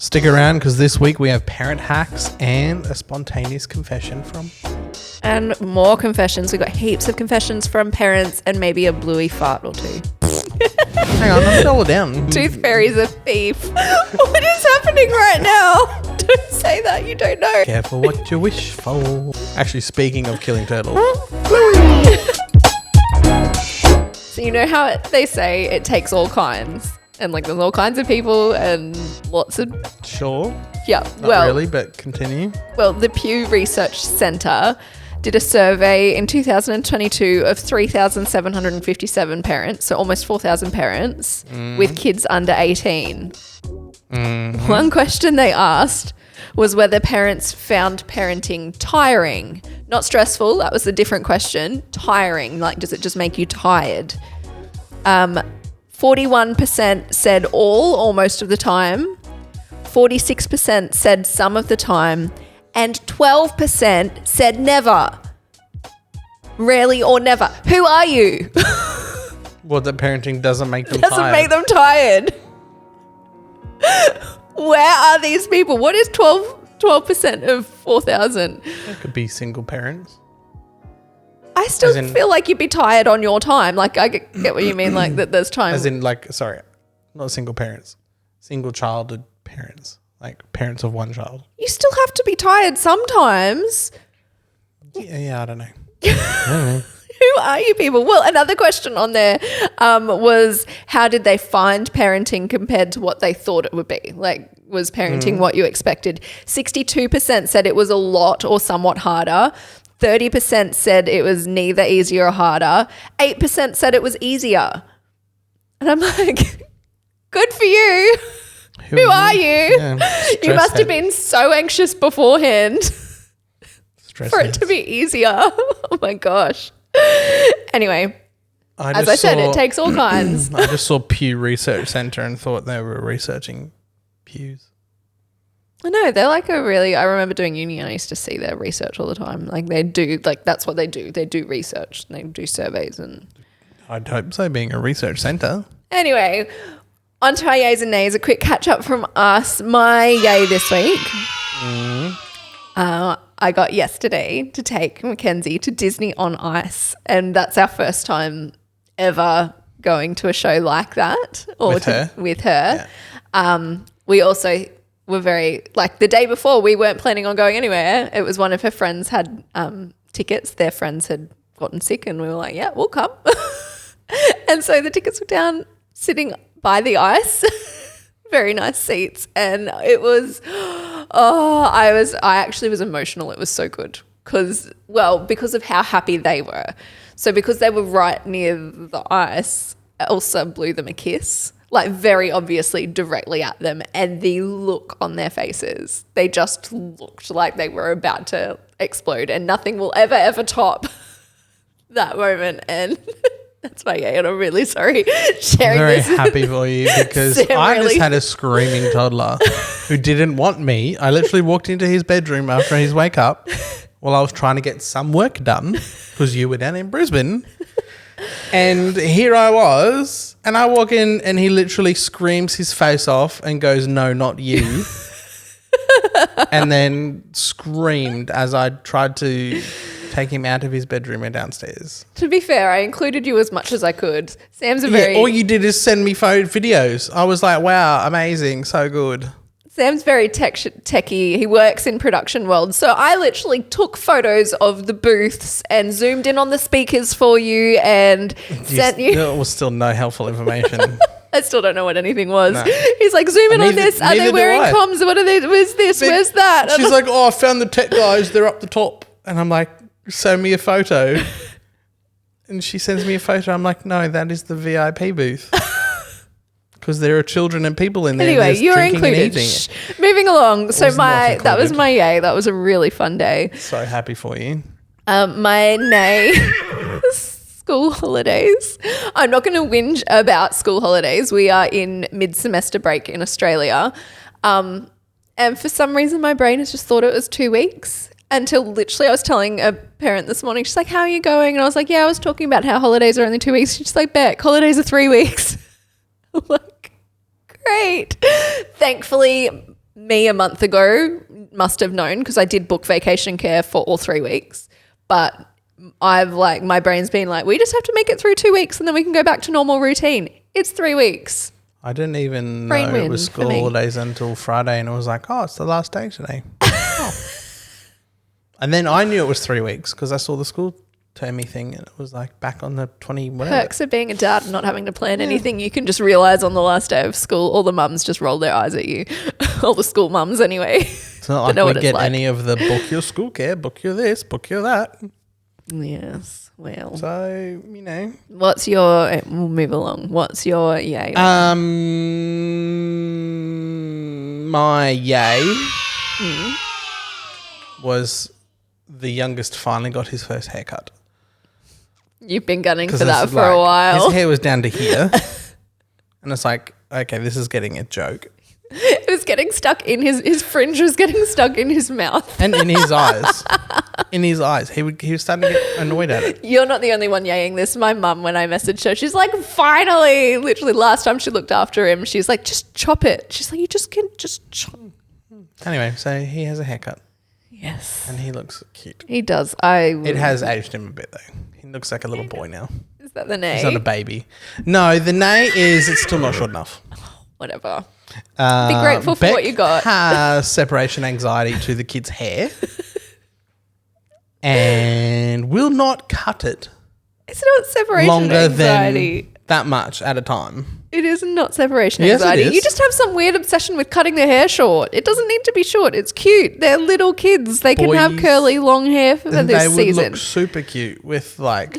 Stick around because this week we have parent hacks and a spontaneous confession from... And more confessions. We got heaps of confessions from parents and maybe a Bluey fart or two. Hang on, I'm still down. Tooth Fairy's a thief. What is happening right now? Don't say that, you don't know. Careful what you wish for. Actually, speaking of killing turtles. So you know how they say it takes all kinds? And like there's all kinds of people and lots of... Sure. Yeah. Not really, but continue. Well, the Pew Research Centre did a survey in 2022 of 3,757 parents, so almost 4,000 parents with kids under 18. One question they asked was whether parents found parenting tiring. Not stressful, that was a different question. Tiring, like does it just make you tired? 41% said all most of the time. 46% said some of the time. And 12% said never. Rarely or never. Who are you? Well, that parenting doesn't make them Doesn't tired. make them tired. Where are these people? What is 12% of 4,000? It could be single parents. I still feel like you'd be tired on your time. Like I get what you mean, like that there's time. As in like, sorry, not single parents. Single childhood parents. Like parents of one child. You still have to be tired sometimes. Yeah, I don't know. Who are you people? Well, another question on there was how did they find parenting compared to what they thought it would be? Like, was parenting what you expected? 62% said it was a lot or somewhat harder. 30% said it was neither easier or harder. 8% said it was easier. And I'm like, good for you. Who are you? Yeah, you must have been so anxious beforehand for it to be easier. Oh my gosh. Anyway, as I said, it takes all kinds. I just saw Pew Research Centre and thought they were researching pews. I know, they're like a really, I remember doing uni and I used to see their research all the time. Like they do, like that's what they do. They do research and they do surveys and... I'd hope so, being a research centre. Anyway, on to our yays and nays, a quick catch up from us. My yay this week. I got yesterday to take Mackenzie to Disney on Ice, and that's our first time ever going to a show like that. Or with her. Yeah. We also were very, like the day before we weren't planning on going anywhere. It was one of her friends had tickets. Their friends had gotten sick and we were like, yeah, we'll come. And so the tickets were down sitting by the ice. Very nice seats. And it was, I actually was emotional. It was so good because of how happy they were. So because they were right near the ice, Elsa blew them a kiss, like very obviously directly at them. And the look on their faces, they just looked like they were about to explode and nothing will ever top that moment. And that's my yay, and I'm really sorry sharing this. I'm very happy for you because I just had a screaming toddler who didn't want me. I literally walked into his bedroom after his wake up while I was trying to get some work done because you were down in Brisbane. And here I was, and I walk in and he literally screams his face off and goes, "No, not you." And then screamed as I tried to take him out of his bedroom and downstairs. To be fair, I included you as much as I could. Sam's all you did is send me videos. I was like, wow, amazing, so good. Sam's very techie. He works in production world. So I literally took photos of the booths and zoomed in on the speakers for you and sent you. There was still no helpful information. I still don't know what anything was. No. He's like, zoom in on this. Are they wearing comms? What are they? Where's this? Where's that? She's like, I found the tech guys. They're up the top. And I'm like, send me a photo. And she sends me a photo. I'm like, no, that is the VIP booth. Because there are children and people in there. Anyway, you're included. Moving along. So that was my yay. That was a really fun day. So happy for you. My nay, school holidays. I'm not going to whinge about school holidays. We are in mid-semester break in Australia. And for some reason, my brain has just thought it was 2 weeks. Until literally I was telling a parent this morning, she's like, how are you going? And I was like, yeah, I was talking about how holidays are only 2 weeks. She's like, Bec, holidays are 3 weeks. I'm like, great. Thankfully, me a month ago must have known because I did book vacation care for all 3 weeks. But I've like, my brain's been like, we just have to make it through 2 weeks and then we can go back to normal routine. It's 3 weeks. I didn't even know it was school holidays until Friday, and it was like, oh, it's the last day today. Oh. And then I knew it was 3 weeks because I saw the school termy thing, and it was like back on the 20 whatever. Perks of being a dad and not having to plan anything. You can just realise on the last day of school, all the mums just roll their eyes at you. All the school mums anyway. It's not like we get any of the book your school care, book your this, book your that. Yes. Well. So, you know. What's your, we'll move along. What's your yay? My yay was the youngest finally got his first haircut. You've been gunning for that for a while. His hair was down to here. And it's like, okay, this is getting a joke. It was getting stuck in his fringe was getting stuck in his mouth. And in his eyes. In his eyes. He was starting to get annoyed at it. You're not the only one yaying this. My mum, when I messaged her, she's like, finally. Literally last time she looked after him, she's like, just chop it. She's like, you just can just chop. Anyway, so he has a haircut. Yes. And he looks cute. He does. It has aged him a bit though. He looks like a little boy now. Is that the nay? He's not a baby. No, the nay is it's still not short enough. Whatever. Be grateful for what you got. Has separation anxiety to the kid's hair and will not cut it. It's not separation longer anxiety. Than that much at a time. It is not separation anxiety. It is. You just have some weird obsession with cutting their hair short. It doesn't need to be short. It's cute. They're little kids. They can have curly, long hair for this season. They would look super cute with like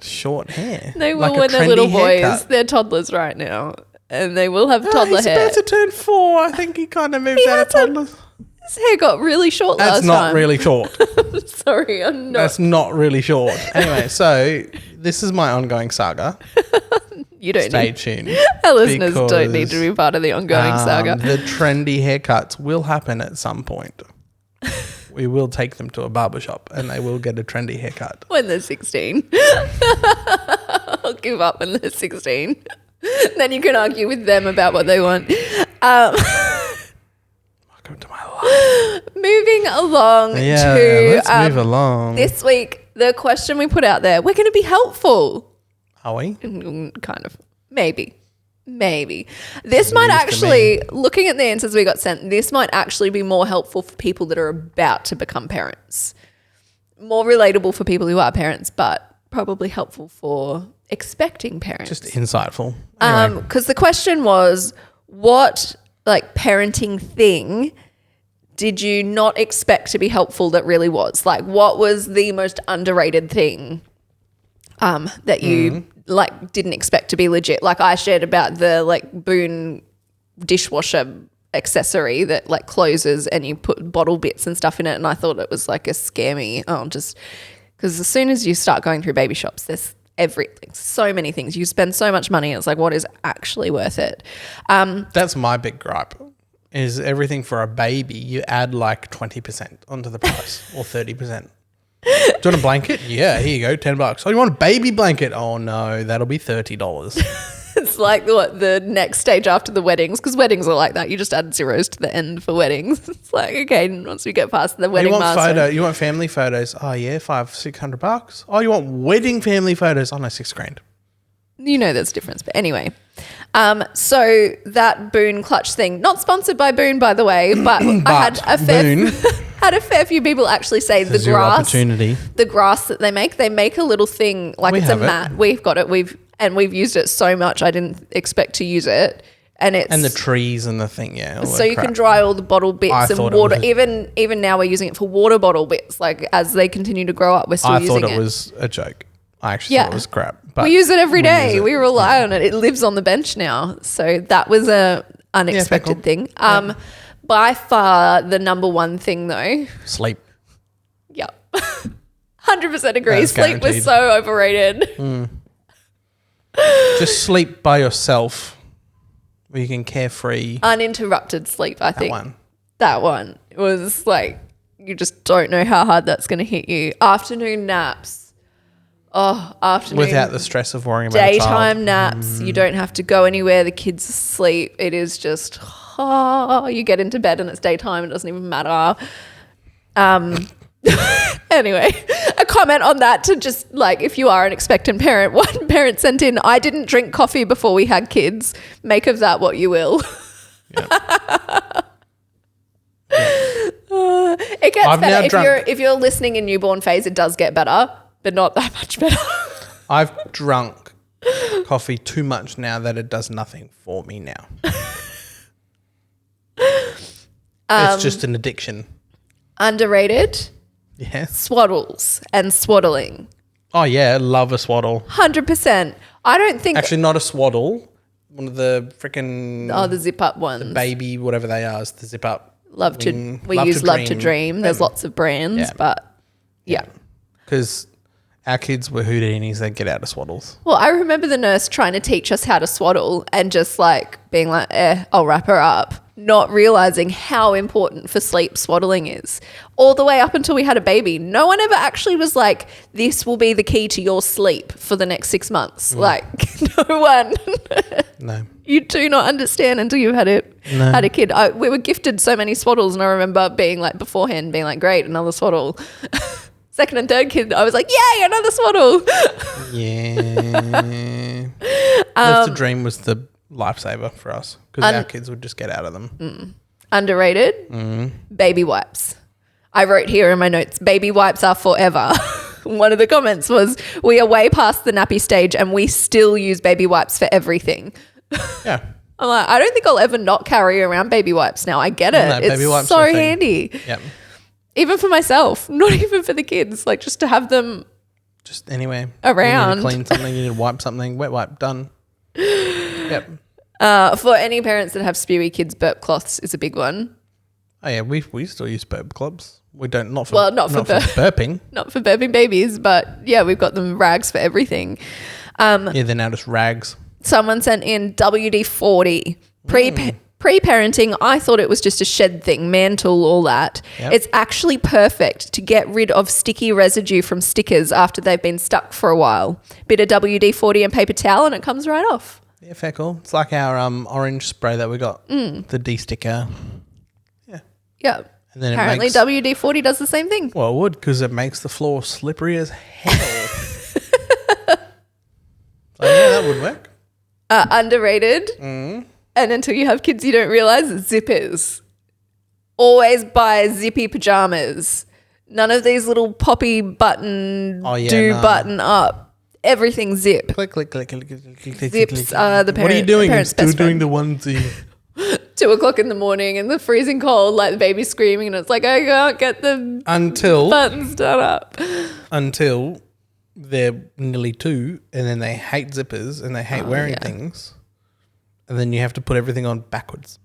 short hair. They will like when they're little boys. Haircut. They're toddlers right now. And they will have toddler hair. He's about to turn 4. I think he kind of moved out of toddlers. His hair got really short last time. That's not really short. Sorry, I'm not. That's not really short. Anyway, so this is my ongoing saga. You don't Stay tuned. Our listeners don't need to be part of the ongoing saga. The trendy haircuts will happen at some point. We will take them to a barbershop and they will get a trendy haircut. When they're 16. I'll give up when they're 16. Then you can argue with them about what they want. Welcome to my life. Moving along let's move along. This week, the question we put out there, we're going to be helpful. Are we? Kind of. Maybe. This might actually, looking at the answers we got sent, this might actually be more helpful for people that are about to become parents. More relatable for people who are parents, but probably helpful for expecting parents. Just insightful. Anyway. Because the question was, what like parenting thing did you not expect to be helpful that really was? Like, what was the most underrated thing that you like didn't expect to be legit? Like I shared about the like Boone dishwasher accessory that like closes and you put bottle bits and stuff in it, and I thought it was like a scammy. Just because as soon as you start going through baby shops, there's everything, so many things. You spend so much money. It's like, what is actually worth it? That's my big gripe. Is everything for a baby, you add like 20% onto the price or 30%. Do you want a blanket? Yeah, here you go, $10. Oh, you want a baby blanket? Oh no, that'll be $30. It's like the next stage after the weddings, because weddings are like that. You just add zeros to the end for weddings. It's like, okay, once we get past the wedding milestone. You want family photos? Oh yeah, $500-$600. Oh, you want wedding family photos? Oh no, $6,000. You know there's a difference, but anyway. So that Boone clutch thing, not sponsored by Boone, by the way, but I had a fair few people actually say the grass that they make a little thing like it's a mat. We've got it. We've used it so much I didn't expect to use it. And the trees and the thing, yeah. So you can dry all the bottle bits and water. Even now we're using it for water bottle bits. Like as they continue to grow up, we're still using it. I thought it was a joke. I actually thought it was crap. But we use it every day. We rely on it. It lives on the bench now. So that was a unexpected thing. By far the number one thing though. Sleep. Yep. 100% agree. Sleep was so overrated. Just sleep by yourself where you can carefree. Uninterrupted sleep, I think. That one. It was like you just don't know how hard that's going to hit you. Afternoon naps. Afternoon. Without the stress of worrying about daytime naps. You don't have to go anywhere. The kids asleep. It is just you get into bed and it's daytime. It doesn't even matter. Anyway, a comment on that to just like, if you are an expectant parent, one parent sent in, I didn't drink coffee before we had kids. Make of that what you will. It gets better. If you're listening in newborn phase, it does get better, but not that much better. I've drunk coffee too much now that it does nothing for me now. It's just an addiction. Underrated? Yeah. Swaddles and swaddling. Oh, yeah. Love a swaddle. 100%. I don't think... Actually, not a swaddle. One of the freaking... Oh, the zip-up ones. The baby, whatever they are, is the zip-up. Love to Dream. There's lots of brands, but yeah. Because our kids were Houdinis, they'd get out of swaddles. Well, I remember the nurse trying to teach us how to swaddle and just like being like, I'll wrap her up, not realizing how important for sleep swaddling is. All the way up until we had a baby, no one ever actually was like, this will be the key to your sleep for the next 6 months. Like, no one. No. You do not understand until you've had a kid. We were gifted so many swaddles, and I remember being like beforehand, being like, great, another swaddle. Second and third kid, I was like, yay, another swaddle. Yeah. Live to Dream was the lifesaver for us because our kids would just get out of them. Underrated, baby wipes. I wrote here in my notes, baby wipes are forever. One of the comments was, we are way past the nappy stage and we still use baby wipes for everything. Yeah. I'm like, I don't think I'll ever not carry around baby wipes now. I get it. It's baby wipes so handy. Yep. Even for myself, not even for the kids, like just to have them just anywhere around. You need to clean something, you need to wipe something, wet wipe, done. Yep. For any parents that have spewy kids, burp cloths is a big one. Oh yeah, we still use burp cloths. We don't not for burping. Not for burping babies, but yeah, we've got them rags for everything. Yeah, they're now just rags. Someone sent in WD-40 pre-parenting. I thought it was just a shed thing, man tool, all that. Yep. It's actually perfect to get rid of sticky residue from stickers after they've been stuck for a while. Bit of WD-40 and paper towel and it comes right off. Yeah, fair cool. It's like our orange spray that we got, the de-sticker. Yeah. Yeah. And then apparently WD-40 does the same thing. Well, it would, because it makes the floor slippery as hell. So yeah, that would work. Underrated. And until you have kids, you don't realize zippers. Always buy zippy pajamas. None of these little poppy button, button up. Everything zip. Click, click, click, click, click, click. Zips are the parent. What are you doing? I'm still doing the onesie. 2 o'clock in the morning and the freezing cold, like the baby's screaming and it's like, I can't get the buttons done up. Until they're nearly 2 and then they hate zippers and they hate wearing things. And then you have to put everything on backwards.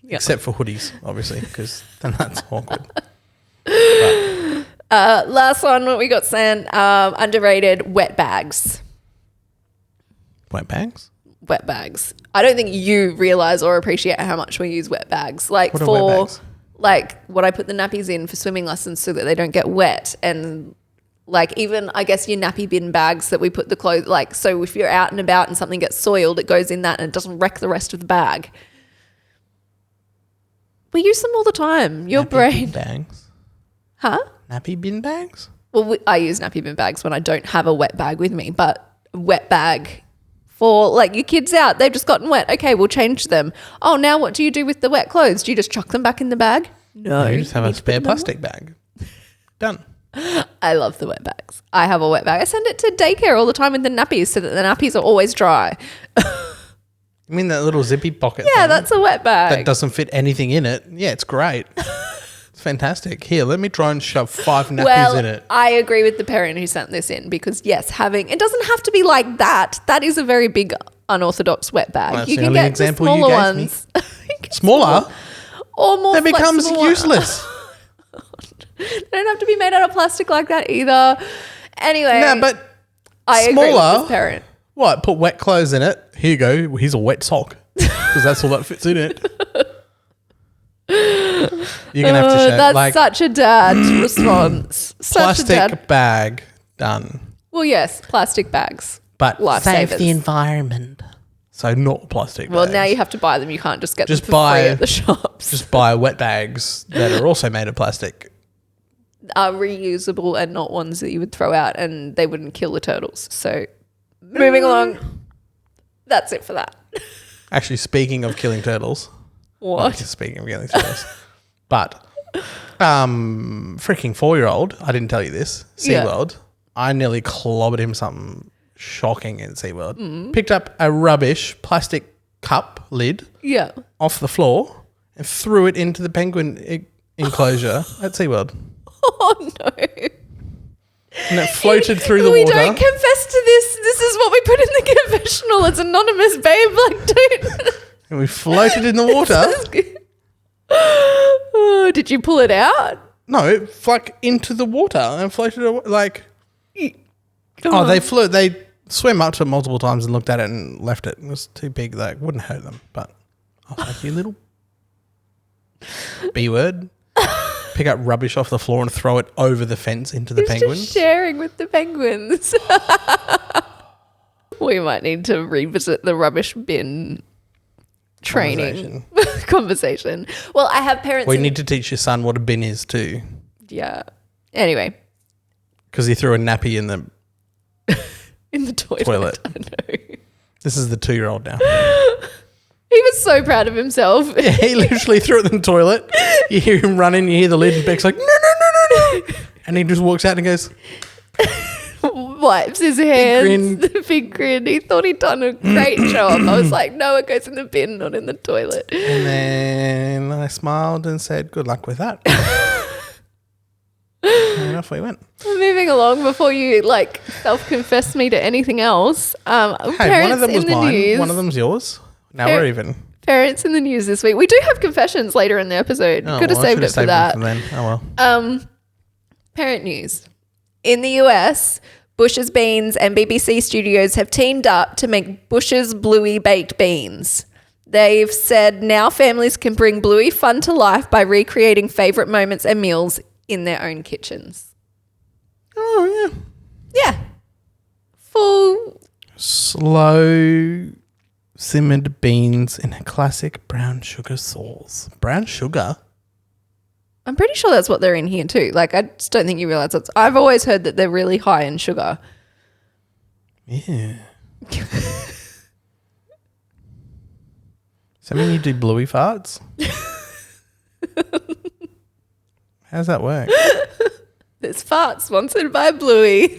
Except for hoodies, obviously, because then that's awkward. Last one, what we got sent, underrated, wet bags. Wet bags? Wet bags. I don't think you realise or appreciate how much we use wet bags. Like what are wet bags? Like what I put the nappies in for swimming lessons so that they don't get wet, and like even I guess your nappy bin bags that we put the clothes, like so if you're out and about and something gets soiled, it goes in that and it doesn't wreck the rest of the bag. We use them all the time. Your nappy brain. Bin bags? Huh? Nappy bin bags? Well, I use nappy bin bags when I don't have a wet bag with me, but a wet bag for like your kids out, they've just gotten wet. Okay, we'll change them. Oh, now what do you do with the wet clothes? Do you just chuck them back in the bag? No. You just have a spare plastic bag. Done. I love the wet bags. I have a wet bag. I send it to daycare all the time with the nappies so that the nappies are always dry. You mean that little zippy pocket Yeah, thing that's a wet bag. that doesn't fit anything in it? Yeah, it's great. It's fantastic. Here, let me try and shove 5 nappies in it. I agree with the parent who sent this in because, yes, it doesn't have to be like that. That is a very big unorthodox wet bag. Well, you can get example the smaller ones. Smaller? Or more that becomes useless. They don't have to be made out of plastic like that either. Anyway. No, but I smaller, agree with this parent. What? Put wet clothes in it. Here you go. Here's a wet sock. Because that's all that fits in it. You're going to have to show that's such a dad response. Plastic bag. Done. Well, yes, plastic bags. But save the environment. So not plastic Well, bags. now you have to buy them. You can't just get them for free at the shops. Just buy wet bags that are also made of plastic. Are reusable and not ones that you would throw out, and they wouldn't kill the turtles. So moving along, that's it for that. Actually, speaking of killing turtles. What? Speaking of killing turtles. But freaking 4-year-old, I didn't tell you this, SeaWorld, I nearly clobbered him something shocking in SeaWorld. Picked up a rubbish plastic cup lid off the floor and threw it into the penguin enclosure at SeaWorld. Oh, no. And it floated through the water. We don't confess to this. This is what we put in the confessional. It's anonymous, babe. Like, don't. And we floated in the water. Oh, did you pull it out? No, it like into the water and floated away, like. They swam up to it multiple times and looked at it and left it. It was too big that it wouldn't hurt them. But I was like, you little B word. Pick up rubbish off the floor and throw it over the fence into the penguins. Just sharing with the penguins. We might need to revisit the rubbish bin training conversation. Well, I have parents. We need to teach your son what a bin is too. Yeah. Anyway. Because he threw a nappy in the toilet. I know. This is the 2-year-old now. He was so proud of himself. Yeah, he literally threw it in the toilet. You hear him running, you hear the lid, and Beck's like, no. And he just walks out and goes, wipes his hands. Big grin. He thought he'd done a great job. I was like, no, it goes in the bin, not in the toilet. And then I smiled and said, good luck with that. And off we went. Moving along before you self-confess me to anything else. Hey, one of them was mine. News, one of them's yours. Now we're even. Parents in the news this week. We do have confessions later in the episode. Could have saved it for that. Oh well. Parent news. In the US, Bush's Beans and BBC Studios have teamed up to make Bush's Bluey baked beans. They've said now families can bring Bluey fun to life by recreating favourite moments and meals in their own kitchens. Oh, yeah. Yeah. Full. Slow simmered beans in a classic brown sugar sauce. Brown sugar? I'm pretty sure that's what they're in here too. I just don't think you realise that. I've always heard that they're really high in sugar. Yeah. Does that mean you do Bluey farts? How's that work? This fart sponsored by Bluey.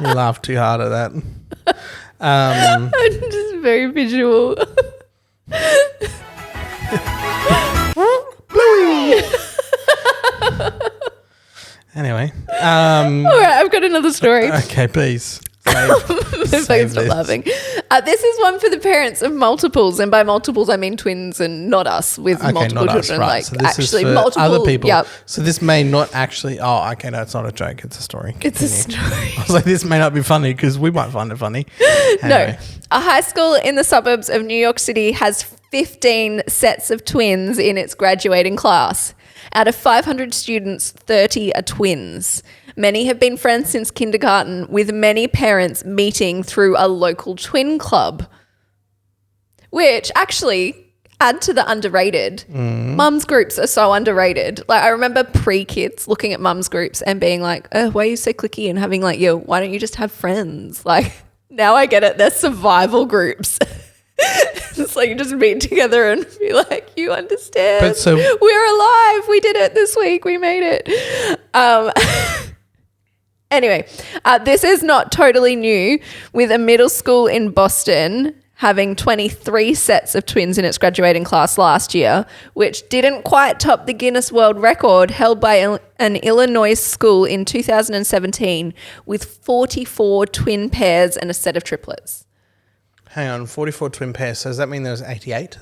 You laughed too hard at that. I'm just very visual. Bluey. Anyway. All right, I've got another story. Okay, please. If I can stop laughing. This is one for the parents of multiples, and by multiples I mean twins and not us with multiple children. Right. So this actually is for multiple other people. Yep. So this may not actually. Oh, okay, no, it's not a joke. It's a story. It's a story. I was like, this may not be funny because we might find it funny. Anyway. No, a high school in the suburbs of New York City has 15 sets of twins in its graduating class. Out of 500 students, 30 are twins. Many have been friends since kindergarten, with many parents meeting through a local twin club, which actually add to the underrated. Mums groups are so underrated. I remember pre-kids looking at mums groups and being like, oh, why are you so cliquey? And having why don't you just have friends? Now I get it. They're survival groups. It's you just meet together and be like, you understand. But so we're alive. We did it this week. We made it. Anyway, this is not totally new, with a middle school in Boston having 23 sets of twins in its graduating class last year, which didn't quite top the Guinness World Record held by an Illinois school in 2017 with 44 twin pairs and a set of triplets. Hang on, 44 twin pairs. So does that mean there was 88?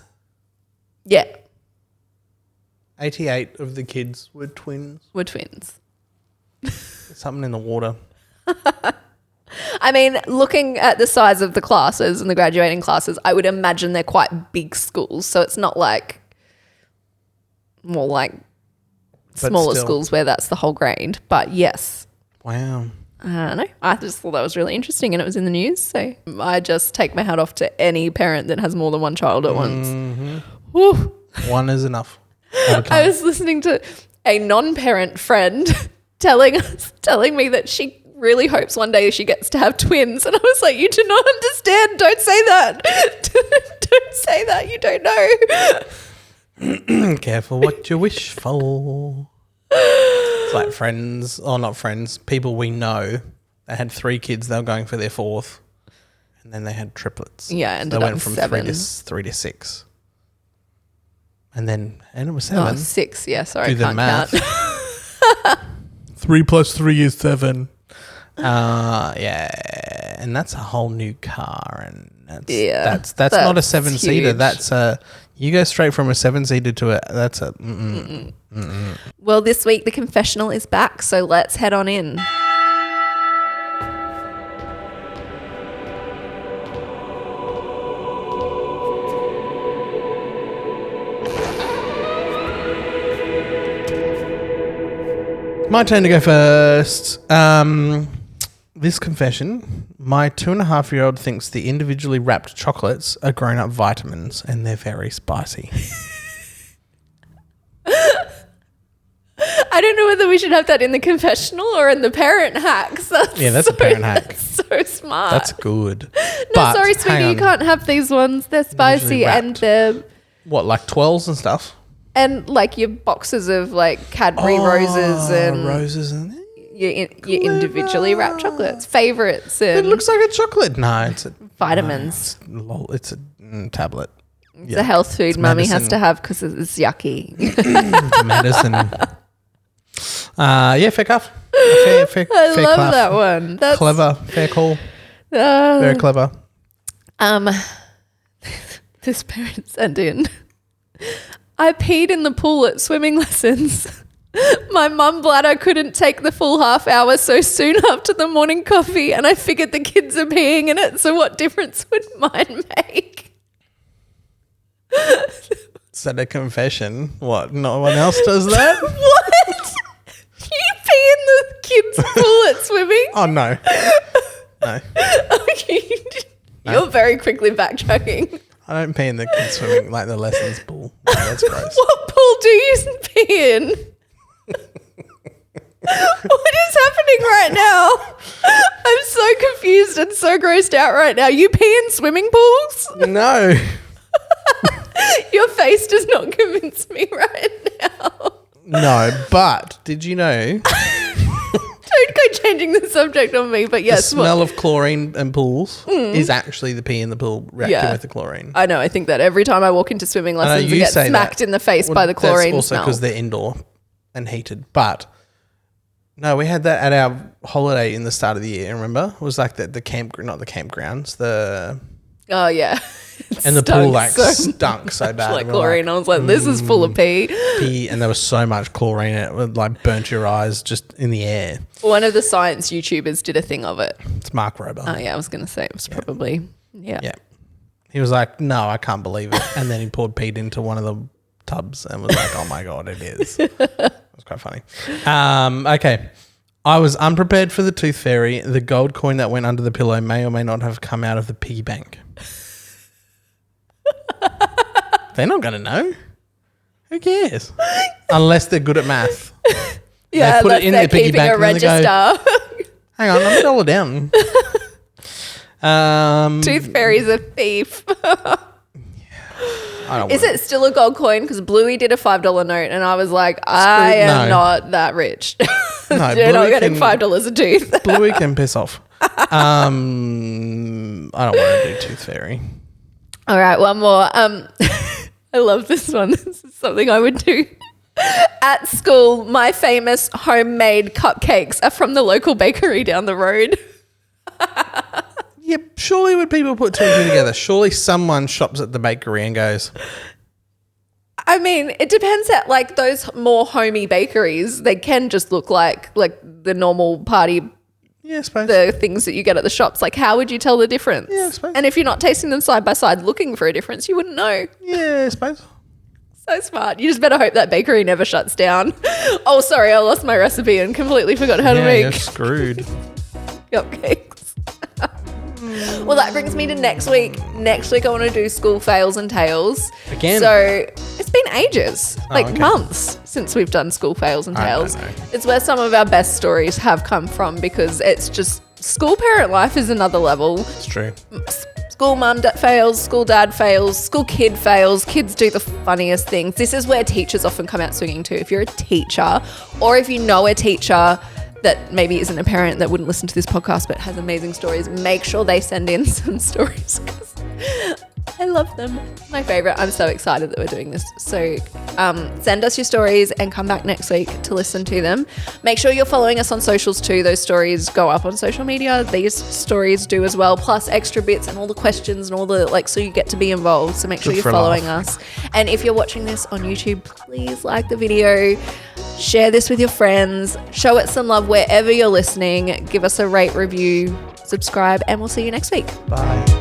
Yeah. 88 of the kids were twins. Something in the water. I mean, looking at the size of the classes and the graduating classes, I would imagine they're quite big schools. So it's not smaller schools where that's the whole grade. But yes. Wow. I don't know. I just thought that was really interesting and it was in the news. So I just take my hat off to any parent that has more than one child at once. Woo. One is enough. I was listening to a non-parent friend telling me that she really hopes one day she gets to have twins. And I was like, you do not understand. Don't say that. Don't say that. You don't know. Careful what you wish for. It's like friends, or not friends, people we know. They had 3 kids. They were going for their 4th. And then they had triplets. Yeah, and they went from 3 to 6. And it was 7. Oh, 6, yeah, sorry, Do the can't math. count. 3 plus 3 is 7. Yeah, and that's a whole new car, and that's not a 7-seater. Huge. That's you go straight from a 7-seater to a Well, this week the confessional is back, so let's head on in. My turn to go first. This confession, my 2.5-year-old thinks the individually wrapped chocolates are grown-up vitamins and they're very spicy. I don't know whether we should have that in the confessional or in the parent hacks. That's a parent hack. That's so smart. That's good. No, But, sorry, sweetie, you can't have these ones. They're spicy and they're... What, like 12s and stuff? And like your boxes of like Cadbury roses and... Roses and... Your individually wrapped chocolates, favourites. It looks like a chocolate. No, it's a... Vitamins. It's a tablet. It's a health food mummy has to have because it's yucky. It's medicine. Fair cuff. Fair I love claff. that one. That's clever. Fair call. Very clever. This parent sent in. I peed in the pool at swimming lessons. My mum bladder couldn't take the full half hour so soon after the morning coffee, and I figured the kids are peeing in it, so what difference would mine make? Is that a confession? What? No one else does that? What? You pee in the kids' pool at swimming? Oh, no. No. Okay. You're very quickly backtracking. I don't pee in the kids swimming, like the lessons pool. No, that's gross. What pool do you pee in? What is happening right now? I'm so confused and so grossed out right now. You pee in swimming pools? No. Your face does not convince me right now. No, but did you know... Don't go changing the subject on me, but yes. The smell of chlorine in pools is actually the pee in the pool reacting with the chlorine. I know. I think that every time I walk into swimming lessons, I get smacked in the face by the chlorine That's also because they're indoor and heated. But no, we had that at our holiday in the start of the year. Remember, it was like not the campgrounds, Oh yeah, and the pool stunk so bad, like chlorine. I was like, this is full of pee, and there was so much chlorine in it, it like burnt your eyes just in the air. One of the science YouTubers did a thing of it. It's Mark Rober. Oh yeah, I was going to say it was probably yeah. He was like, no, I can't believe it, and then he poured peat into one of the tubs and was like, oh my god, it is. It was quite funny. Okay. I was unprepared for the tooth fairy. The gold coin that went under the pillow may or may not have come out of the piggy bank. They're not going to know. Who cares? Unless they're good at math. Yeah, they put it in their piggy bank a register. And they go, hang on, I'm $1 down. Tooth fairy's a thief. Is it still a gold coin? Because Bluey did a $5 note and I was like, I am not that rich. No, you're not getting $5 a tooth. Bluey can piss off. I don't want to do tooth fairy. All right, one more. I love this one. This is something I would do. At school, my famous homemade cupcakes are from the local bakery down the road. Yeah, surely when people put two and two together, surely someone shops at the bakery and goes... I mean, it depends at like those more homey bakeries. They can just look like the normal party, I suppose. The things that you get at the shops. Like, how would you tell the difference? Yeah, I suppose. And if you're not tasting them side by side looking for a difference, you wouldn't know. Yeah, I suppose. So smart. You just better hope that bakery never shuts down. Oh, sorry, I lost my recipe and completely forgot how to make. You're screwed. cupcakes. Well, that brings me to next week. Next week, I want to do school fails and tales. Again? So it's been ages, months since we've done school fails and tales. It's where some of our best stories have come from because it's just school parent life is another level. It's true. School mum fails, school dad fails, school kid fails. Kids do the funniest things. This is where teachers often come out swinging too. If you're a teacher or if you know a teacher that maybe isn't a parent that wouldn't listen to this podcast but has amazing stories, make sure they send in some stories because I love them. My favorite. I'm so excited that we're doing this. So send us your stories and come back next week to listen to them. Make sure you're following us on socials too. Those stories go up on social media. These stories do as well, plus extra bits and all the questions and all the so you get to be involved. So make sure you're following us. And if you're watching this on YouTube, please like the video. Share this with your friends. Show it some love wherever you're listening. Give us a rate, review, subscribe, and we'll see you next week. Bye.